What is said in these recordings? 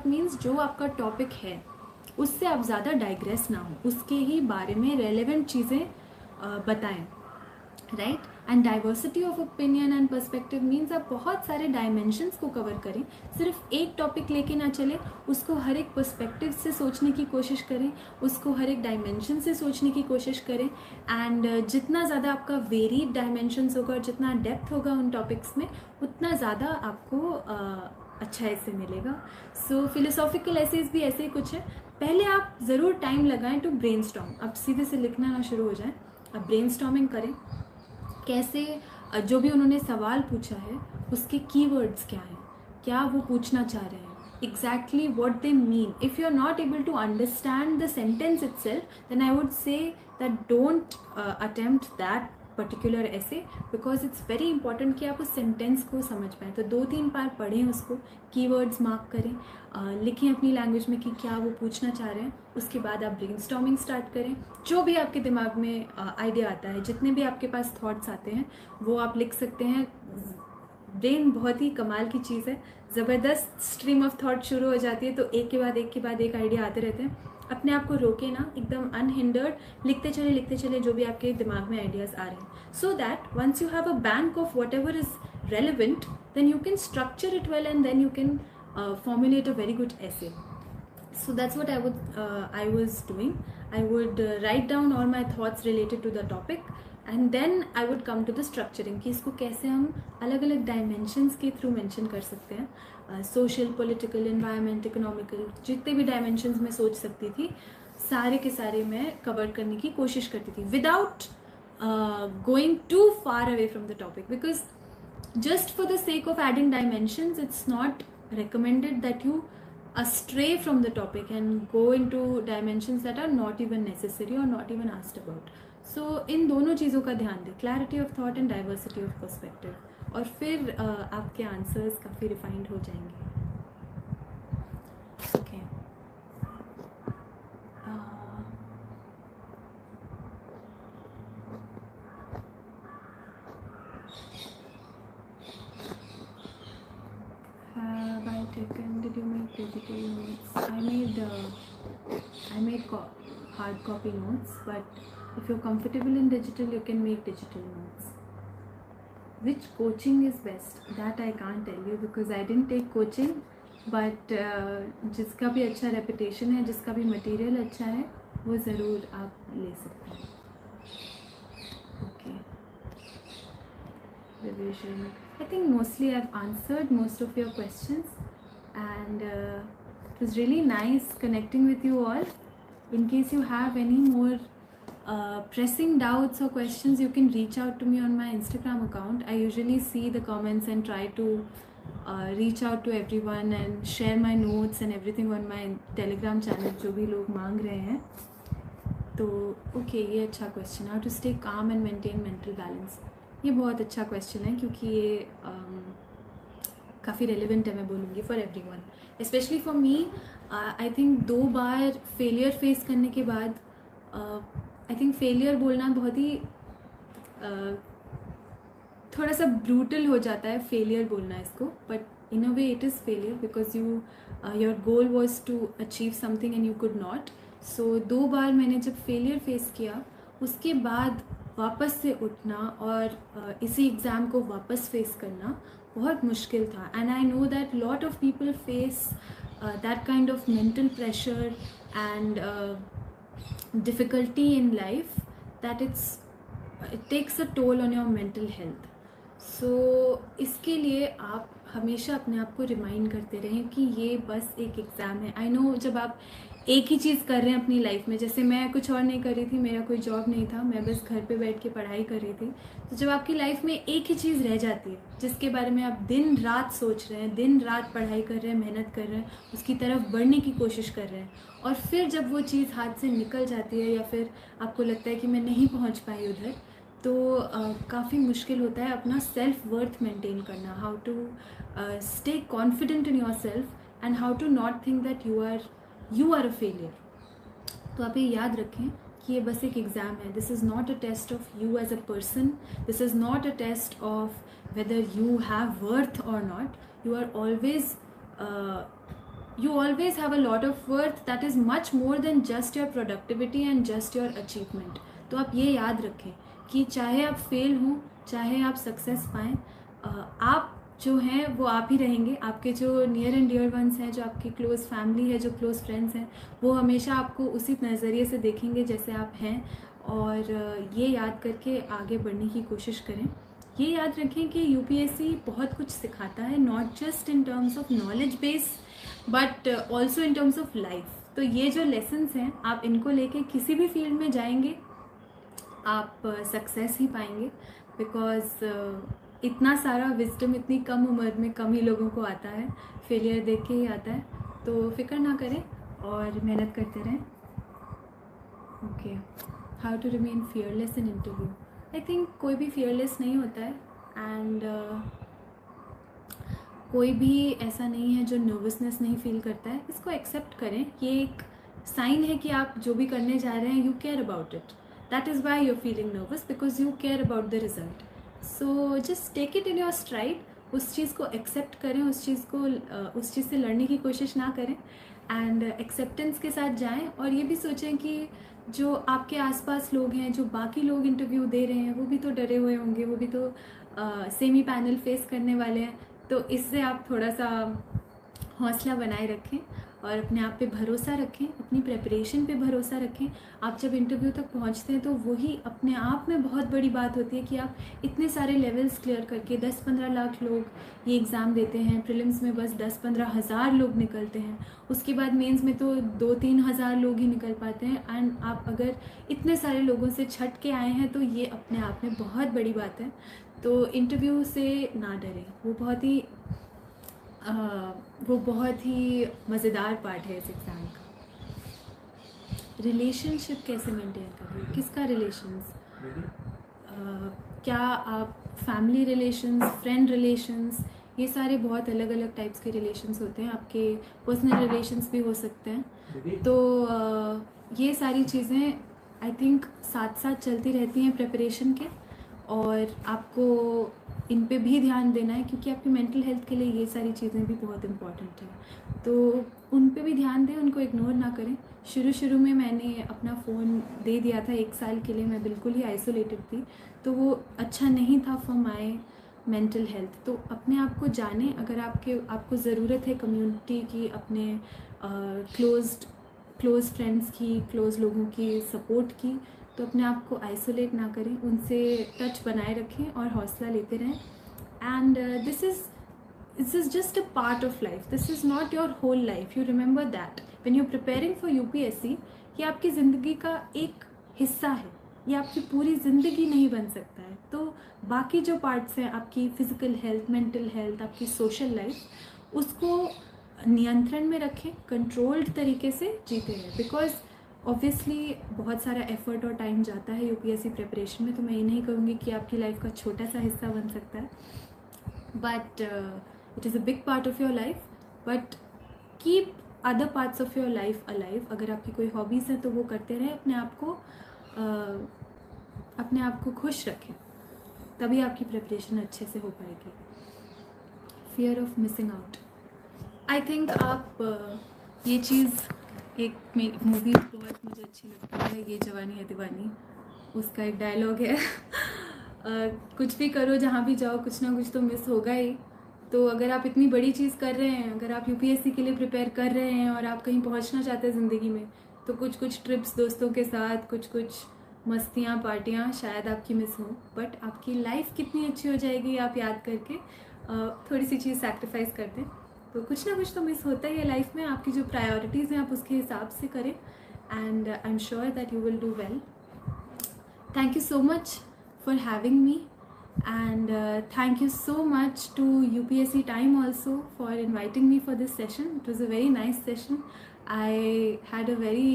That means जो आपका topic है उससे आप ज़्यादा डाइग्रेस ना हो, उसके ही बारे में रेलेवेंट चीज़ें बताएं, right. And diversity of opinion and perspective means आप बहुत सारे डायमेंशंस को कवर करें, सिर्फ एक टॉपिक लेके ना चले, उसको हर एक पर्सपेक्टिव से सोचने की कोशिश करें, उसको हर एक डायमेंशन से सोचने की कोशिश करें। एंड जितना ज़्यादा आपका वेरीड डायमेंशंस होगा और जितना डेप्थ होगा उन टॉपिक्स में, उतना ज़्यादा आपको अच्छा ऐसे मिलेगा। सो फिलोसॉफिकल एसेज भी ऐसे ही कुछ है। पहले आप ज़रूर टाइम लगाएं टू ब्रेनस्टॉर्म, अब सीधे से लिखना ना शुरू हो जाए, अब ब्रेनस्टॉर्मिंग करें, कैसे जो भी उन्होंने सवाल पूछा है उसके कीवर्ड्स क्या हैं, क्या वो पूछना चाह रहे हैं, exactly what they mean. If you're not able to understand the sentence itself, then I would say that don't attempt that particular essay, because it's very important कि आप उस सेंटेंस को समझ पाएँ। तो 2-3 बार पढ़ें उसको, कीवर्ड्स मार्क करें, लिखें अपनी लैंग्वेज में कि क्या वो पूछना चाह रहे हैं। उसके बाद आप ब्रेनस्टॉर्मिंग स्टार्ट करें, जो भी आपके दिमाग में आइडिया आता है, जितने भी आपके पास थॉट्स आते हैं वो आप लिख सकते हैं। ब्रेन बहुत ही कमाल की चीज़ है, ज़बरदस्त स्ट्रीम ऑफ थॉट शुरू हो जाती है, तो एक के बाद एक के बाद एक आइडिया आते रहते हैं। अपने आप को रोके ना, एकदम अनहिंडर्ड लिखते चले जो भी आपके दिमाग में आइडियाज़ आ रहे हैं, so that once you have a bank of whatever is relevant, then you can structure it well and then you can formulate a very good essay. So that's what I was doing. I would write down all my thoughts related to the topic and then I would come to the structuring कि इसको कैसे हम अलग अलग dimensions के through mention कर सकते हैं। social, political, environment, economical, जितने भी dimensions मैं सोच सकती थी सारे के सारे मैं cover करने की कोशिश करती थी without going too far away from the topic, because just for the sake of adding dimensions, it's not recommended that you astray from the topic and go into dimensions that are not even necessary or not even asked about. So इन दोनों चीज़ों का ध्यान दें, clarity of thought and diversity of perspective, और फिर आपके answers काफ़ी refined हो जाएंगे। Okay, have I taken? Did you make digital notes? I made hard copy notes, but if you're comfortable in digital, you can make digital notes. Which coaching is best? That I can't tell you because I didn't take coaching, but जिसका भी अच्छा reputation है, जिसका भी material अच्छा है, वो ज़रूर आप ले सकते हैं। Okay. Revision. I think mostly I've answered most of your questions, and it was really nice connecting with you all. In case you have any more pressing doubts or questions, you can reach out to me on my Instagram account. I usually see the comments and try to reach out to everyone and share my notes and everything on my Telegram channel, जो भी लोग मांग रहे हैं। तो okay, ये अच्छा question, how to stay calm and maintain mental balance. ये बहुत अच्छा क्वेश्चन है क्योंकि ये काफ़ी रेलिवेंट है, मैं बोलूँगी for everyone, specially for me. I think 2 bar failure face करने के बाद आई थिंक फेलियर बोलना बहुत ही थोड़ा सा ब्रूटल हो जाता है, फेलियर बोलना इसको, but in a way it is failure because your goal was to achieve something and you could not. So 2 बार मैंने जब फेलियर फेस किया, उसके बाद वापस से उठना और इसी एग्ज़ाम को वापस फेस करना बहुत मुश्किल था। And I know that lot of people face that kind of mental pressure and difficulty in life, that it takes a toll on your mental health. So इसके लिए आप हमेशा अपने आप को रिमाइंड करते रहें कि ये बस एक एग्ज़ाम है। आई नो जब आप एक ही चीज़ कर रहे हैं अपनी लाइफ में, जैसे मैं कुछ और नहीं कर रही थी, मेरा कोई जॉब नहीं था, मैं बस घर पे बैठ के पढ़ाई कर रही थी, तो जब आपकी लाइफ में एक ही चीज़ रह जाती है जिसके बारे में आप दिन रात सोच रहे हैं, दिन रात पढ़ाई कर रहे हैं, मेहनत कर रहे हैं, उसकी तरफ बढ़ने की कोशिश कर रहे हैं, और फिर जब वो चीज़ हाथ से निकल जाती है या फिर आपको लगता है कि मैं नहीं पहुँच पाई उधर, तो काफ़ी मुश्किल होता है अपना सेल्फ वर्थ मेंटेन करना, how to stay confident in yourself and how to not think that you are a failure. तो आप ये याद रखें कि ये बस एक एग्ज़ाम है, this is not a test of you as a person, this is not a test of whether you have worth or not, you are always you always have a lot of worth that is much more than just your productivity and just your achievement. तो आप ये याद रखें कि चाहे आप fail हों, चाहे आप सक्सेस पाएँ, आप जो हैं वो आप ही रहेंगे. आपके जो नियर एंड डियर वंस हैं, जो आपकी क्लोज़ फैमिली है, जो क्लोज़ फ्रेंड्स हैं, वो हमेशा आपको उसी नज़रिए से देखेंगे जैसे आप हैं. और ये याद करके आगे बढ़ने की कोशिश करें. ये याद रखें कि यूपीएससी बहुत कुछ सिखाता है, not just in terms of knowledge base but also in terms of life. तो ये जो लेसन्स हैं, आप इनको लेके किसी भी फील्ड में जाएंगे आप सक्सेस ही पाएंगे. बिकॉज इतना सारा विजडम इतनी कम उम्र में कम ही लोगों को आता है, फेलियर देख के ही आता है. तो फिक्र ना करें और मेहनत करते रहें. Okay, how to remain fearless in interview. I think कोई भी फियरलेस नहीं होता है एंड कोई भी ऐसा नहीं है जो नर्वसनेस नहीं फील करता है. इसको एक्सेप्ट करें. ये एक साइन है कि आप जो भी करने जा रहे हैं, you care about it. That is why you're feeling nervous, because you care about the result. So just take it in your stride. उस चीज़ को एक्सेप्ट करें, उस चीज़ से लड़ने की कोशिश ना करें एंड एक्सेप्टेंस के साथ जाएं. और ये भी सोचें कि जो आपके आसपास लोग हैं, जो बाकी लोग इंटरव्यू दे रहे हैं, वो भी तो डरे हुए होंगे, वो भी तो सेमी पैनल फेस करने वाले हैं. तो इससे आप थोड़ा सा हौसला बनाए रखें और अपने आप पे भरोसा रखें, अपनी प्रेपरेशन पे भरोसा रखें. आप जब इंटरव्यू तक पहुंचते हैं तो वही अपने आप में बहुत बड़ी बात होती है कि आप इतने सारे लेवल्स क्लियर करके 10-15 लाख लोग ये एग्ज़ाम देते हैं. प्रीलिम्स में बस 10-15 हज़ार लोग निकलते हैं. उसके बाद मेंस में तो 2-3 हज़ार लोग ही निकल पाते हैं. एंड आप अगर इतने सारे लोगों से छट के आए हैं तो ये अपने आप में बहुत बड़ी बात है. तो इंटरव्यू से ना डरें. वो बहुत ही मज़ेदार पार्ट है इस एग्ज़ाम का. रिलेशनशिप कैसे मेंटेन करें, किसका रिलेशंस, क्या आप फैमिली रिलेशंस, फ्रेंड रिलेशंस, ये सारे बहुत अलग अलग टाइप्स के रिलेशंस होते हैं. आपके पर्सनल रिलेशंस भी हो सकते हैं. तो ये सारी चीज़ें आई थिंक साथ साथ चलती रहती हैं प्रिपरेशन के. और आपको इन पे भी ध्यान देना है क्योंकि आपकी मेंटल हेल्थ के लिए ये सारी चीज़ें भी बहुत इम्पॉर्टेंट हैं. तो उन पे भी ध्यान दें, उनको इग्नोर ना करें. शुरू में मैंने अपना फ़ोन दे दिया था 1 साल के लिए. मैं बिल्कुल ही आइसोलेटेड थी, तो वो अच्छा नहीं था फॉर माई मेंटल हेल्थ. तो अपने आप को जानें. अगर आपको ज़रूरत है कम्युनिटी की, अपने क्लोज़ फ्रेंड्स की, क्लोज़ लोगों की सपोर्ट की, तो अपने आप को आइसोलेट ना करें. उनसे टच बनाए रखें और हौसला लेते रहें. And this is just a part of life. This is not your whole life. You remember that when you are preparing for UPSC. ये आपकी ज़िंदगी का एक हिस्सा है. ये आपकी पूरी ज़िंदगी नहीं बन सकता है. तो बाकी जो पार्ट्स हैं, आपकी फ़िज़िकल हेल्थ, मेंटल हेल्थ, आपकी सोशल लाइफ, उसको नियंत्रण में रखें, कंट्रोल्ड तरीके से जीते हैं. बिकॉज ऑब्वियसली बहुत सारा एफर्ट और टाइम जाता है यूपीएससी प्रिपरेशन में. तो मैं ये नहीं कहूँगी कि आपकी लाइफ का छोटा सा हिस्सा बन सकता है, but it is a big part of your life. But keep other parts of your life alive. अगर आपकी कोई हॉबीज़ हैं तो वो करते रहें. अपने आप को खुश रखें, तभी आपकी प्रिपरेशन अच्छे से हो पाएगी. Fear of missing out. I think आप ये चीज़, एक मूवी बहुत मुझे अच्छी लगती है, ये जवानी है दीवानी. उसका एक डायलॉग है कुछ भी करो, जहाँ भी जाओ, कुछ ना कुछ तो मिस होगा ही. तो अगर आप इतनी बड़ी चीज़ कर रहे हैं, अगर आप यूपीएससी के लिए प्रिपेयर कर रहे हैं और आप कहीं पहुँचना चाहते हैं ज़िंदगी में, तो कुछ ट्रिप्स दोस्तों के साथ, कुछ मस्तियाँ, पार्टियाँ शायद आपकी मिस हों. बट आपकी लाइफ कितनी अच्छी हो जाएगी आप याद करके थोड़ी सी चीज़ सैक्रिफाइस कर दें. तो कुछ ना कुछ तो मिस होता ही है लाइफ में. आपकी जो प्रायोरिटीज़ हैं आप उसके हिसाब से करें. And I am sure that you will do well. Thank you so much for having me. And thank you so much to UPSC Time also for inviting me for this session. It was a very nice session. I had a very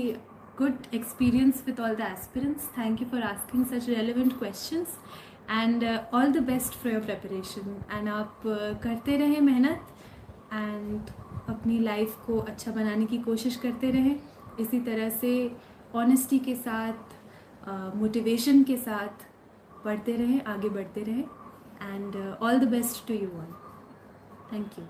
good experience with all the aspirants. Thank you for asking such relevant questions. And all the best for your preparation. And आप करते रहें मेहनत and अपनी life को अच्छा बनाने की कोशिश करते रहें. इसी तरह से ऑनेस्टी के साथ, मोटिवेशन के साथ पढ़ते रहें, आगे बढ़ते रहें. And all the best to you all. Thank you.